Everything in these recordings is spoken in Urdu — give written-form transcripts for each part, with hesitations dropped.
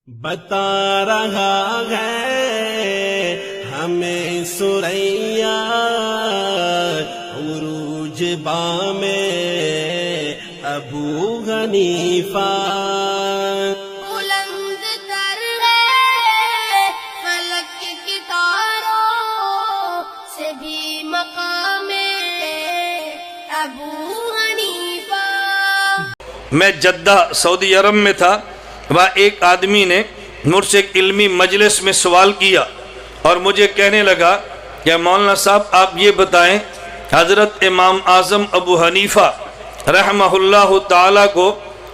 بتا رہا ہے ہمیں سریا عروج بام ابو حنیفہ، بلند تر ہے فلک کی تاروں سے بھی مقام ابو حنیفہ۔ میں جدہ سعودی عرب میں تھا، وہاں ایک آدمی نے مجھ سے ایک علمی مجلس میں سوال کیا اور مجھے کہنے لگا کہ مولانا صاحب آپ یہ بتائیں، حضرت امام اعظم ابو حنیفہ رحمہ اللہ تعالیٰ کو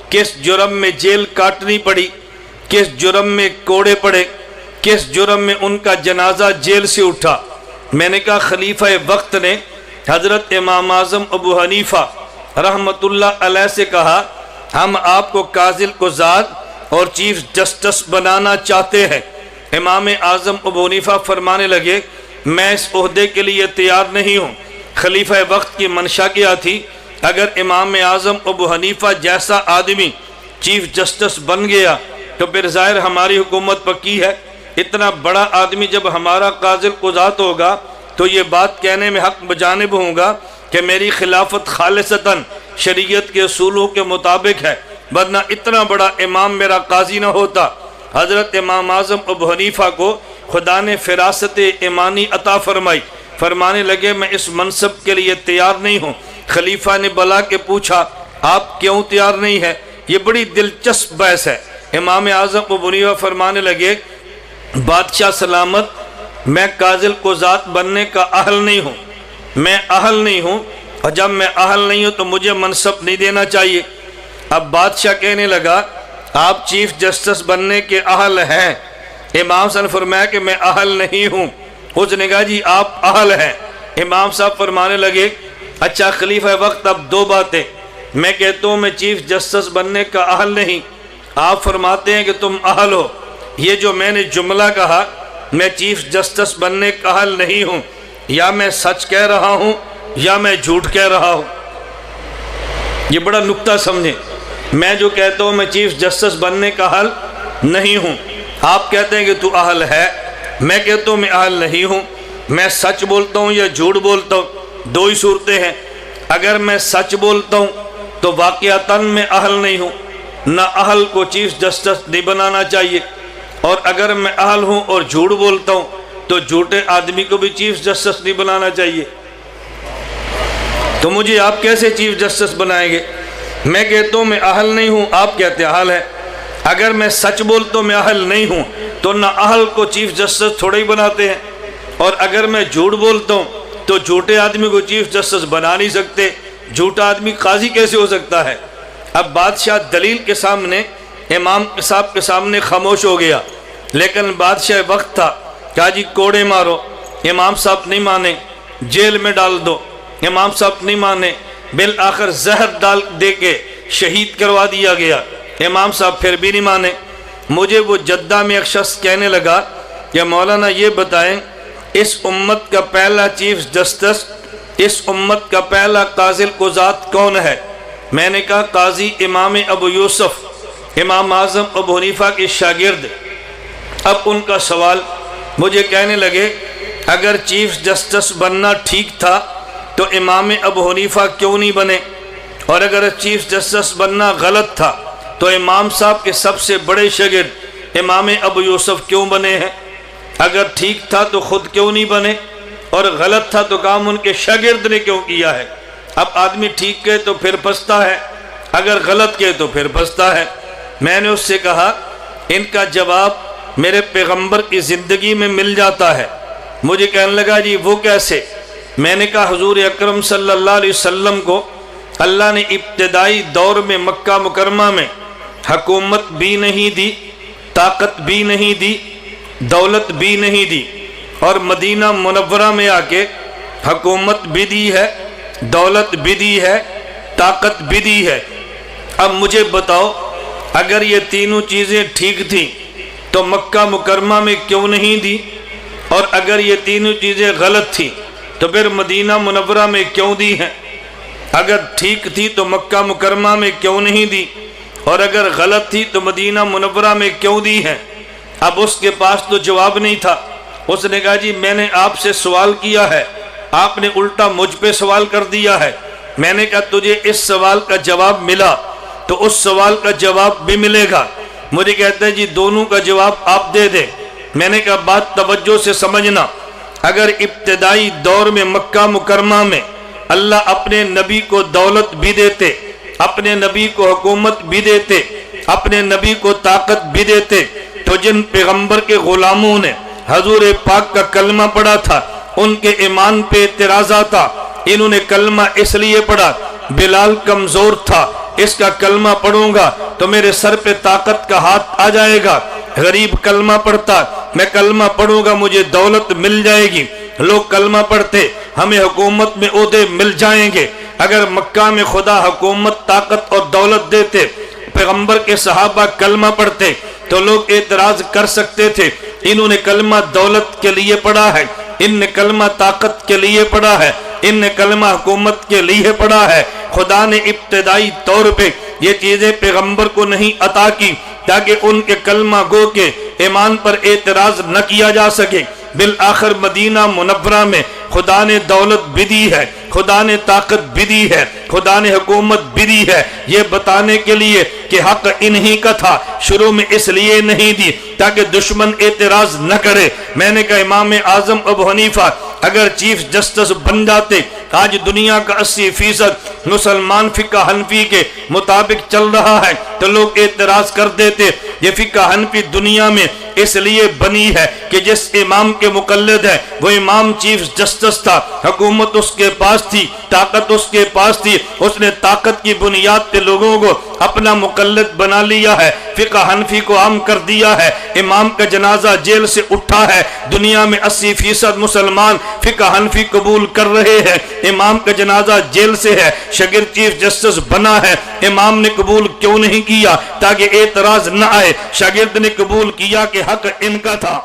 کس جرم میں جیل کاٹنی پڑی، کس جرم میں کوڑے پڑے، کس جرم میں ان کا جنازہ جیل سے اٹھا؟ میں نے کہا خلیفہ وقت نے حضرت امام اعظم ابو حنیفہ رحمۃ اللہ علیہ سے کہا ہم آپ کو قاضی القضات اور چیف جسٹس بنانا چاہتے ہیں۔ امام اعظم ابو حنیفہ فرمانے لگے میں اس عہدے کے لیے تیار نہیں ہوں۔ خلیفہ وقت کی منشا کیا تھی؟ اگر امام اعظم ابو حنیفہ جیسا آدمی چیف جسٹس بن گیا تو پھر ظاہر ہماری حکومت پکی ہے۔ اتنا بڑا آدمی جب ہمارا قاضی القضات ہوگا تو یہ بات کہنے میں حق بجانب ہوں گا کہ میری خلافت خالصتاً شریعت کے اصولوں کے مطابق ہے، ورنہ اتنا بڑا امام میرا قاضی نہ ہوتا۔ حضرت امام اعظم ابو حنیفہ کو خدا نے فراست ایمانی عطا فرمائی، فرمانے لگے میں اس منصب کے لیے تیار نہیں ہوں۔ خلیفہ نے بلا کے پوچھا آپ کیوں تیار نہیں ہیں؟ یہ بڑی دلچسپ بحث ہے۔ امام اعظم ابو حنیفہ فرمانے لگے بادشاہ سلامت، میں قاضی القضات بننے کا اہل نہیں ہوں، میں اہل نہیں ہوں، اور جب میں اہل نہیں ہوں تو مجھے منصب نہیں دینا چاہیے۔ اب بادشاہ کہنے لگا آپ چیف جسٹس بننے کے اہل ہیں۔ امام صاحب نے فرمایا کہ میں اہل نہیں ہوں۔ اس نے کہا جی آپ اہل ہیں۔ امام صاحب فرمانے لگے اچھا خلیفہ وقت اب دو باتیں، میں کہتا ہوں میں چیف جسٹس بننے کا اہل نہیں، آپ فرماتے ہیں کہ تم اہل ہو۔ یہ جو میں نے جملہ کہا میں چیف جسٹس بننے کا اہل نہیں ہوں، یا میں سچ کہہ رہا ہوں یا میں جھوٹ کہہ رہا ہوں؟ یہ بڑا نکتہ سمجھیں۔ میں جو کہتا ہوں میں چیف جسٹس بننے کا اہل نہیں ہوں، آپ کہتے ہیں کہ تو اہل ہے، میں کہتا ہوں میں اہل نہیں ہوں، میں سچ بولتا ہوں یا جھوٹ بولتا ہوں؟ دو ہی صورتیں ہیں۔ اگر میں سچ بولتا ہوں تو واقعتاً میں اہل نہیں ہوں، نہ اہل کو چیف جسٹس نہیں بنانا چاہیے، اور اگر میں اہل ہوں اور جھوٹ بولتا ہوں تو جھوٹے آدمی کو بھی چیف جسٹس نہیں بنانا چاہیے۔ تو مجھے آپ کیسے چیف جسٹس بنائیں گے؟ میں کہتا ہوں میں اہل نہیں ہوں، آپ کہتے ہیں اہل ہے۔ اگر میں سچ بولتا ہوں میں اہل نہیں ہوں تو نہ اہل کو چیف جسٹس تھوڑے ہی بناتے ہیں، اور اگر میں جھوٹ بولتا ہوں تو جھوٹے آدمی کو چیف جسٹس بنا نہیں سکتے، جھوٹا آدمی قاضی کیسے ہو سکتا ہے؟ اب بادشاہ دلیل کے سامنے امام صاحب کے سامنے خاموش ہو گیا، لیکن بادشاہ وقت تھا، کہا جی کوڑے مارو، امام صاحب نہیں مانے، جیل میں ڈال دو، امام صاحب نہیں مانے، بالآخر زہر ڈال دے کے شہید کروا دیا گیا، امام صاحب پھر بھی نہیں مانے۔ مجھے وہ جدہ میں ایک شخص کہنے لگا کہ مولانا یہ بتائیں اس امت کا پہلا چیف جسٹس، اس امت کا پہلا قاضی القضات کون ہے؟ میں نے کہا قاضی امام ابو یوسف، امام اعظم ابو حنیفہ کے شاگرد۔ اب ان کا سوال، مجھے کہنے لگے اگر چیف جسٹس بننا ٹھیک تھا تو امام ابو حنیفہ کیوں نہیں بنے، اور اگر چیف جسٹس بننا غلط تھا تو امام صاحب کے سب سے بڑے شاگرد امام ابو یوسف کیوں بنے ہیں؟ اگر ٹھیک تھا تو خود کیوں نہیں بنے، اور غلط تھا تو کام ان کے شاگرد نے کیوں کیا ہے؟ اب آدمی ٹھیک کہے تو پھر پھنستا ہے، اگر غلط کہے تو پھر پھنستا ہے۔ میں نے اس سے کہا ان کا جواب میرے پیغمبر کی زندگی میں مل جاتا ہے۔ مجھے کہنے لگا جی وہ کیسے؟ میں نے کہا حضور اکرم صلی اللہ علیہ وسلم کو اللہ نے ابتدائی دور میں مکہ مکرمہ میں حکومت بھی نہیں دی، طاقت بھی نہیں دی، دولت بھی نہیں دی، اور مدینہ منورہ میں آ کے حکومت بھی دی ہے، دولت بھی دی ہے، طاقت بھی دی ہے۔ اب مجھے بتاؤ اگر یہ تینوں چیزیں ٹھیک تھیں تو مکہ مکرمہ میں کیوں نہیں دی، اور اگر یہ تینوں چیزیں غلط تھیں تو پھر مدینہ منورہ میں کیوں دی ہیں؟ اگر ٹھیک تھی تو مکہ مکرمہ میں کیوں نہیں دی، اور اگر غلط تھی تو مدینہ منورہ میں کیوں دی ہیں؟ اب اس کے پاس تو جواب نہیں تھا۔ اس نے کہا جی میں نے آپ سے سوال کیا ہے، آپ نے الٹا مجھ پہ سوال کر دیا ہے۔ میں نے کہا تجھے اس سوال کا جواب ملا تو اس سوال کا جواب بھی ملے گا۔ مجھے کہتے ہیں جی دونوں کا جواب آپ دے دیں۔ میں نے کہا بات توجہ سے سمجھنا، اگر ابتدائی دور میں مکہ مکرمہ میں اللہ اپنے نبی کو دولت بھی دیتے، اپنے نبی کو حکومت بھی دیتے، اپنے نبی کو طاقت بھی دیتے، تو جن پیغمبر کے غلاموں نے حضور پاک کا کلمہ پڑھا تھا ان کے ایمان پہ اعتراضات تھا۔ انہوں نے کلمہ اس لیے پڑھا، بلال کمزور تھا، اس کا کلمہ پڑھوں گا تو میرے سر پہ طاقت کا ہاتھ آ جائے گا، غریب کلمہ پڑھتا، میں کلمہ پڑھوں گا مجھے دولت مل جائے گی، لوگ کلمہ پڑھتے ہمیں حکومت میں عہدے مل جائیں گے۔ اگر مکہ میں خدا حکومت طاقت اور دولت دیتے، پیغمبر کے صحابہ کلمہ پڑھتے تو لوگ اعتراض کر سکتے تھے، انہوں نے کلمہ دولت کے لیے پڑھا ہے، ان نے کلمہ طاقت کے لیے پڑھا ہے، ان نے کلمہ حکومت کے لیے پڑھا ہے۔ خدا نے ابتدائی طور پہ یہ چیزیں پیغمبر کو نہیں عطا کی تاکہ ان کے کلمہ گو کے ایمان پر اعتراض نہ کیا جا سکے۔ بالآخر مدینہ منورہ میں خدا نے دولت بھی دی ہے، خدا نے طاقت بھی دی ہے، خدا نے حکومت بھی دی ہے، یہ بتانے کے لیے کہ حق انہی کا تھا، شروع میں اس لیے نہیں دی تاکہ دشمن اعتراض نہ کرے۔ میں نے کہا امام اعظم ابو حنیفہ اگر چیف جسٹس بن جاتے، آج دنیا کا 80% مسلمان فقہ حنفی کے مطابق چل رہا ہے تو لوگ اعتراض کر دیتے یہ فقہ حنفی دنیا میں اس لیے بنی ہے کہ جس امام کے مقلد ہے وہ امام چیف جسٹس تھا، حکومت اس کے پاس تھی، طاقت اس کے پاس تھی، اس نے طاقت کی بنیاد پہ لوگوں کو اپنا مقلد بنا لیا ہے، فقہ حنفی کو عام کر دیا ہے، امام کا جنازہ جیل سے اٹھا ہے، دنیا میں 80% مسلمان فقہ حنفی قبول کر رہے ہیں، امام کا جنازہ جیل سے ہے، شاگرد چیف جسٹس بنا ہے، امام نے قبول کیوں نہیں کیا تاکہ اعتراض نہ آئے، شاگرد نے قبول کیا کہ حق ان کا تھا۔